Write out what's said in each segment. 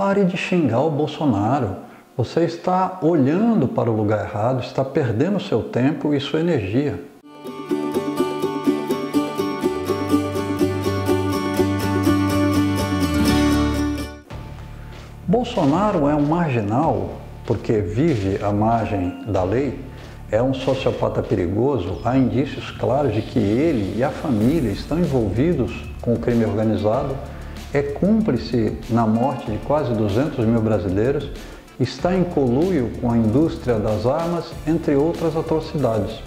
Pare de xingar o Bolsonaro. Você está olhando para o lugar errado, está perdendo seu tempo e sua energia. Bolsonaro é um marginal porque vive à margem da lei, é um sociopata perigoso. Há indícios claros de que ele e a família estão envolvidos com o crime organizado, é cúmplice na morte de quase 200 mil brasileiros, está em conluio com a indústria das armas, entre outras atrocidades.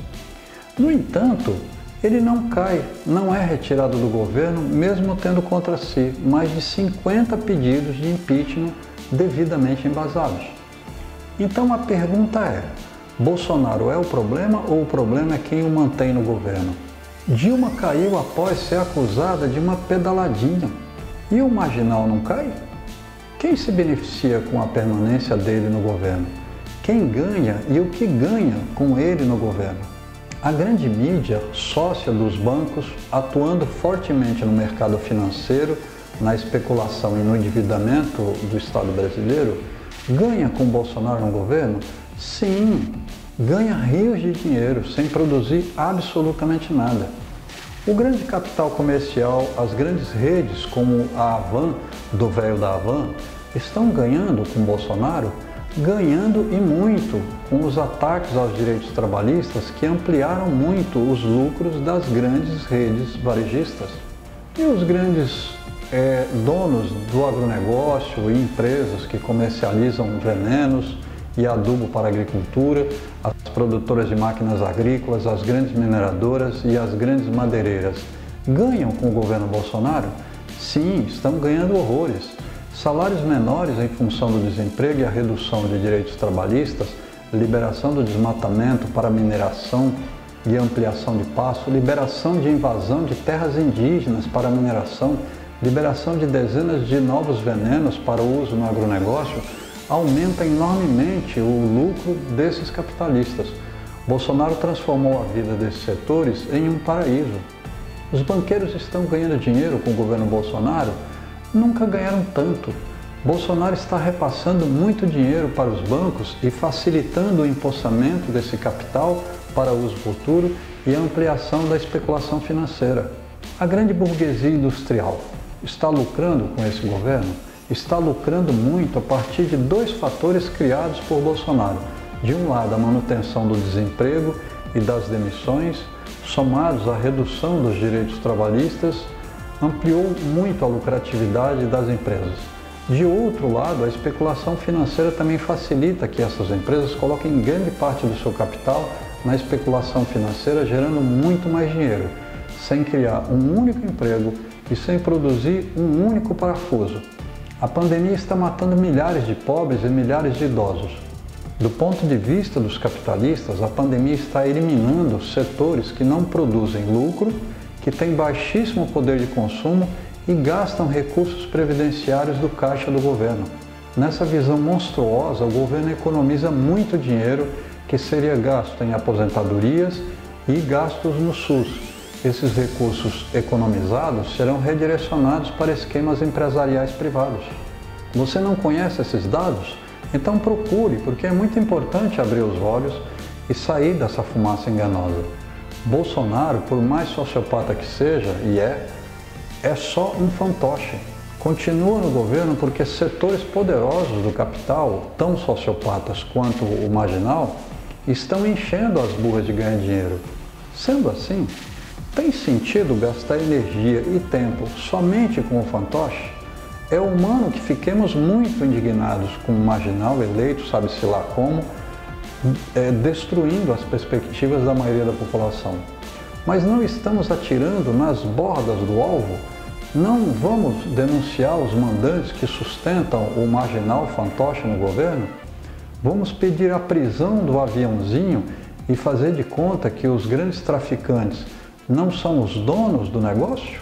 No entanto, ele não cai, não é retirado do governo, mesmo tendo contra si mais de 50 pedidos de impeachment devidamente embasados. Então a pergunta é: Bolsonaro é o problema ou o problema é quem o mantém no governo? Dilma caiu após ser acusada de uma pedaladinha. E o marginal não cai? Quem se beneficia com a permanência dele no governo? Quem ganha e o que ganha com ele no governo? A grande mídia, sócia dos bancos, atuando fortemente no mercado financeiro, na especulação e no endividamento do Estado brasileiro, ganha com Bolsonaro no governo? Sim, ganha rios de dinheiro sem produzir absolutamente nada. O grande capital comercial, as grandes redes como a Havan, do velho da Havan, estão ganhando com Bolsonaro, ganhando e muito com os ataques aos direitos trabalhistas que ampliaram muito os lucros das grandes redes varejistas. E os grandes donos do agronegócio e empresas que comercializam venenos e adubo para a agricultura, as produtoras de máquinas agrícolas, as grandes mineradoras e as grandes madeireiras, ganham com o governo Bolsonaro? Sim, estão ganhando horrores. Salários menores em função do desemprego e a redução de direitos trabalhistas, liberação do desmatamento para mineração e ampliação de pasto, liberação de invasão de terras indígenas para mineração, liberação de dezenas de novos venenos para uso no agronegócio, aumenta enormemente o lucro desses capitalistas. Bolsonaro transformou a vida desses setores em um paraíso. Os banqueiros estão ganhando dinheiro com o governo Bolsonaro? Nunca ganharam tanto. Bolsonaro está repassando muito dinheiro para os bancos e facilitando o empossamento desse capital para uso futuro e a ampliação da especulação financeira. A grande burguesia industrial está lucrando com esse governo? Está lucrando muito a partir de dois fatores criados por Bolsonaro. De um lado, a manutenção do desemprego e das demissões, somados à redução dos direitos trabalhistas, ampliou muito a lucratividade das empresas. De outro lado, a especulação financeira também facilita que essas empresas coloquem grande parte do seu capital na especulação financeira, gerando muito mais dinheiro, sem criar um único emprego e sem produzir um único parafuso. A pandemia está matando milhares de pobres e milhares de idosos. Do ponto de vista dos capitalistas, a pandemia está eliminando setores que não produzem lucro, que têm baixíssimo poder de consumo e gastam recursos previdenciários do caixa do governo. Nessa visão monstruosa, o governo economiza muito dinheiro que seria gasto em aposentadorias e gastos no SUS. Esses recursos economizados serão redirecionados para esquemas empresariais privados. Você não conhece esses dados? Então procure, porque é muito importante abrir os olhos e sair dessa fumaça enganosa. Bolsonaro, por mais sociopata que seja, e é só um fantoche. Continua no governo porque setores poderosos do capital, tão sociopatas quanto o marginal, estão enchendo as burras de ganhar dinheiro. Sendo assim, tem sentido gastar energia e tempo somente com o fantoche? É humano que fiquemos muito indignados com o marginal eleito, sabe-se lá como, destruindo as perspectivas da maioria da população. Mas não estamos atirando nas bordas do alvo? Não vamos denunciar os mandantes que sustentam o marginal fantoche no governo? Vamos pedir a prisão do aviãozinho e fazer de conta que os grandes traficantes não são os donos do negócio?